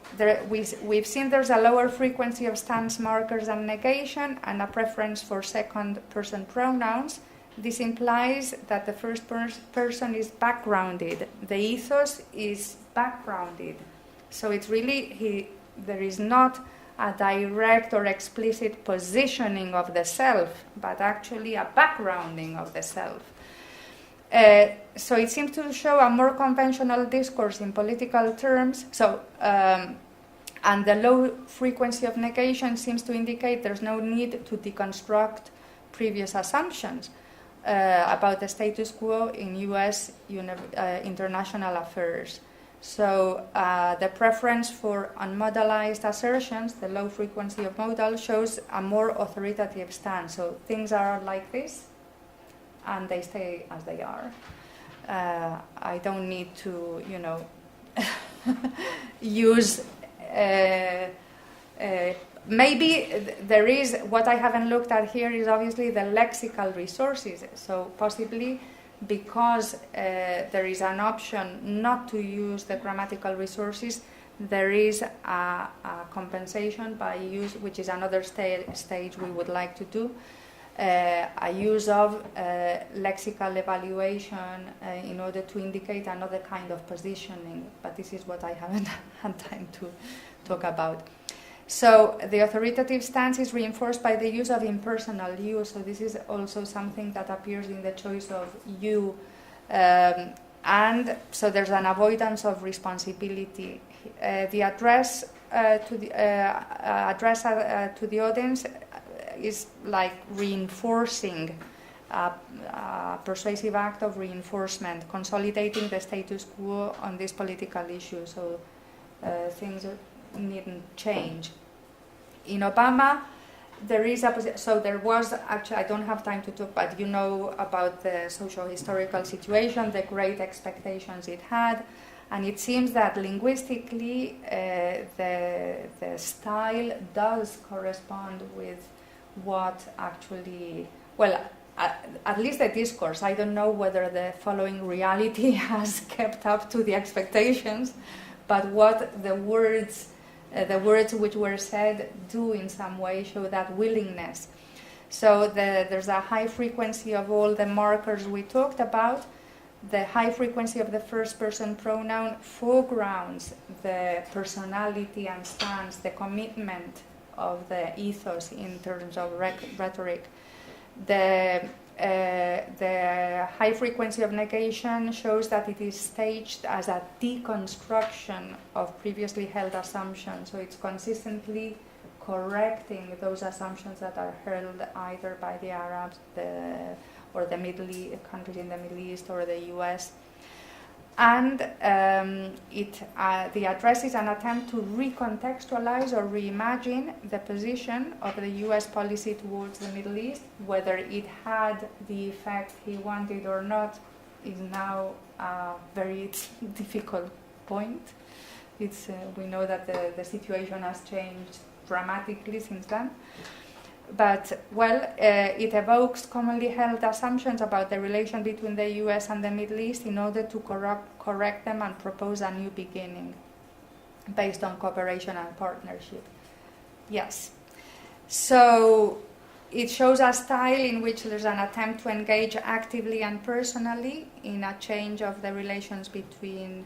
we've seen there's a lower frequency of stance markers and negation, and a preference for second-person pronouns. This implies that the first person is backgrounded. The ethos is backgrounded. So it's really, there is not a direct or explicit positioning of the self, but actually a backgrounding of the self. So it seems to show a more conventional discourse in political terms. And the low frequency of negation seems to indicate there's no need to deconstruct previous assumptions about the status quo in U.S. international affairs. So the preference for unmodalized assertions, the low frequency of modal, shows a more authoritative stance. So things are like this, and they stay as they are. I don't need to, use. Maybe there is, what I haven't looked at here is obviously the lexical resources. So possibly because there is an option not to use the grammatical resources, there is a compensation by use, which is another stage we would like to do. A use of lexical evaluation in order to indicate another kind of positioning, but this is what I haven't had time to talk about. So the authoritative stance is reinforced by the use of impersonal you. So this is also something that appears in the choice of you, and so there's an avoidance of responsibility. The address to the audience is like reinforcing a persuasive act of reinforcement, consolidating the status quo on this political issue. So things needn't change. In Obama, there is there was actually, I don't have time to talk, but you know about the socio-historical situation, the great expectations it had, and it seems that linguistically the style does correspond with what actually, at least the discourse. I don't know whether the following reality has kept up to the expectations, but what the words which were said do in some way show that willingness. So there's a high frequency of all the markers we talked about. The high frequency of the first person pronoun foregrounds the personality and stance, the commitment of the ethos in terms of rhetoric. The high frequency of negation shows that it is staged as a deconstruction of previously held assumptions. So it's consistently correcting those assumptions that are held either by the Arabs or the countries in the Middle East or the US. And the address is an attempt to recontextualize or reimagine the position of the US policy towards the Middle East. Whether it had the effect he wanted or not is now a very difficult point. we know that the situation has changed dramatically since then. But, well, it evokes commonly held assumptions about the relation between the US and the Middle East in order to correct them and propose a new beginning based on cooperation and partnership. Yes. So it shows a style in which there's an attempt to engage actively and personally in a change of the relations between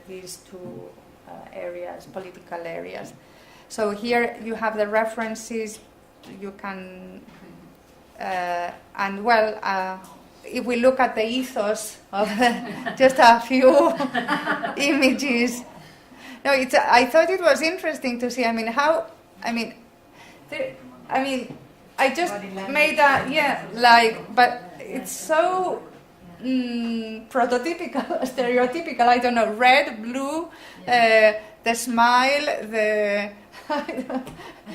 these two areas, political areas. So here you have the references. You can, and well, if we look at the ethos of just a few images, no, I thought it was interesting to see. I just made but it's so prototypical, stereotypical. I don't know, red, blue, the smile,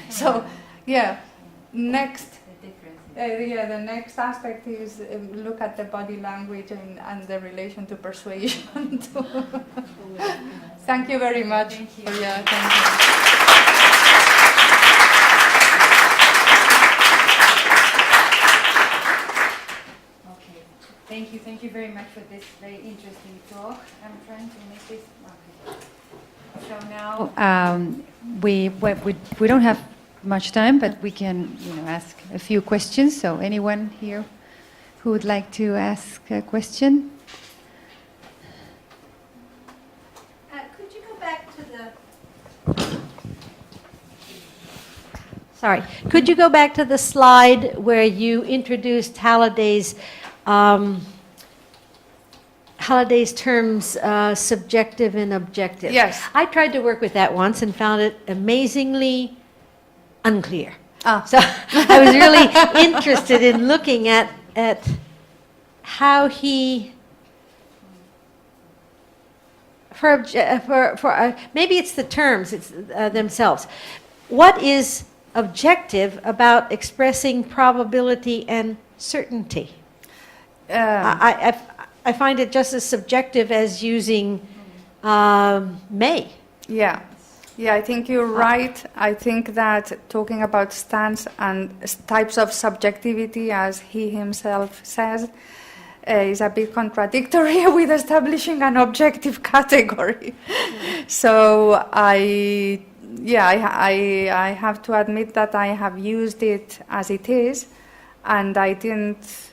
so yeah. Next, the next aspect is look at the body language and the relation to persuasion. Thank you very much for your attention. Okay, thank you very much for this very interesting talk. I'm trying to make this. Okay. So now we don't have much time, but we can, ask a few questions. So anyone here who would like to ask a question? Could you go back to the... Sorry. Could you go back to the slide where you introduced Halliday's terms, subjective and objective? Yes. I tried to work with that once and found it amazingly unclear. So I was really interested in looking at how he, maybe it's the terms themselves. What is objective about expressing probability and certainty? I find it just as subjective as using may. Yeah. Yeah, I think you're right. I think that talking about stance and types of subjectivity, as he himself says, is a bit contradictory with establishing an objective category. So I have to admit that I have used it as it is, and I didn't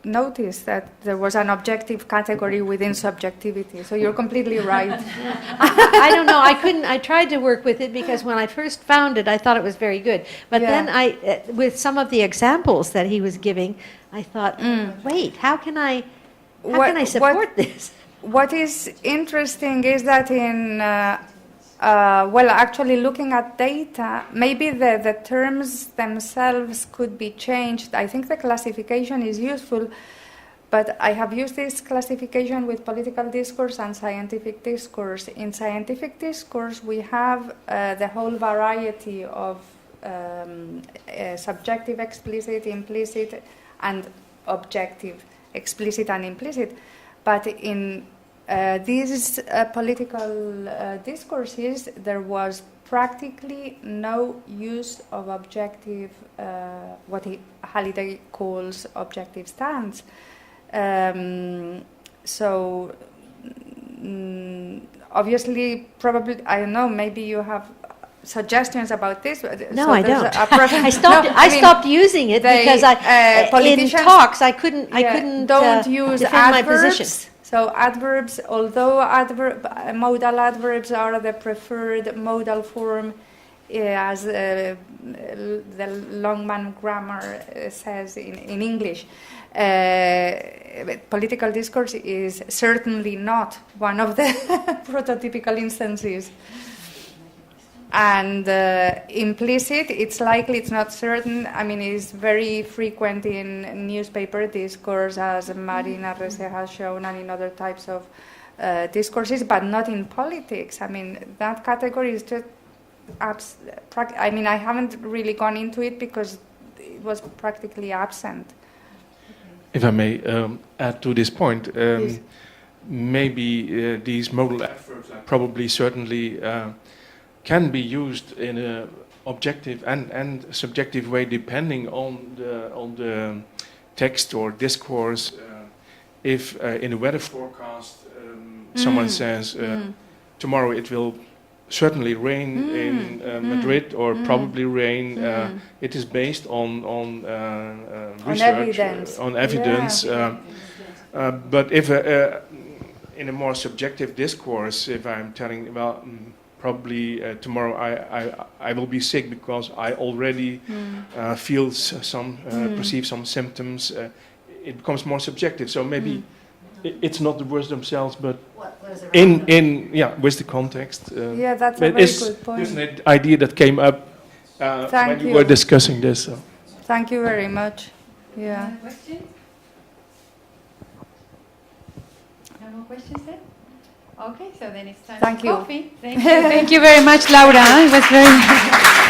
notice that there was an objective category within subjectivity. So you're completely right. I don't know. I tried to work with it because when I first found it, I thought it was very good. But then with some of the examples that he was giving, I thought, wait, how can I support this? What is interesting is that in actually looking at data, maybe the terms themselves could be changed. I think the classification is useful, but I have used this classification with political discourse and scientific discourse. In scientific discourse, we have the whole variety of subjective, explicit, implicit, and objective, explicit and implicit. But in these political discourses, there was practically no use of objective, what Halliday calls objective stance. Obviously, probably, I don't know, maybe you have suggestions about this? No, so I don't. I stopped. stopped using it because in talks I couldn't use defend my adverbs. position. So adverbs, although modal adverbs are the preferred modal form, as the Longman grammar says in English, political discourse is certainly not one of the prototypical instances. And implicit, it's likely, it's not certain. I mean, it's very frequent in newspaper discourse, as Marina Rese has shown, and in other types of discourses, but not in politics. I mean, that category is just, I mean, I haven't really gone into it because it was practically absent. If I may add to this point, maybe these modal adverbs probably certainly can be used in a objective and subjective way depending on the text or discourse. If in a weather forecast someone says tomorrow it will certainly rain in Madrid or probably rain, it is based on research, on evidence. But if in a more subjective discourse, if I'm telling, well, probably tomorrow I will be sick because I already feel perceive some symptoms, it becomes more subjective. So maybe it's not the words themselves, but with the context. Yeah, that's a very good point. It's an idea that came up when you were discussing this. So. Thank you very much. Yeah. Any questions? No more questions then? Okay, so then it's time Thank for you. coffee. Thank you. Thank you very much, Laura. It was very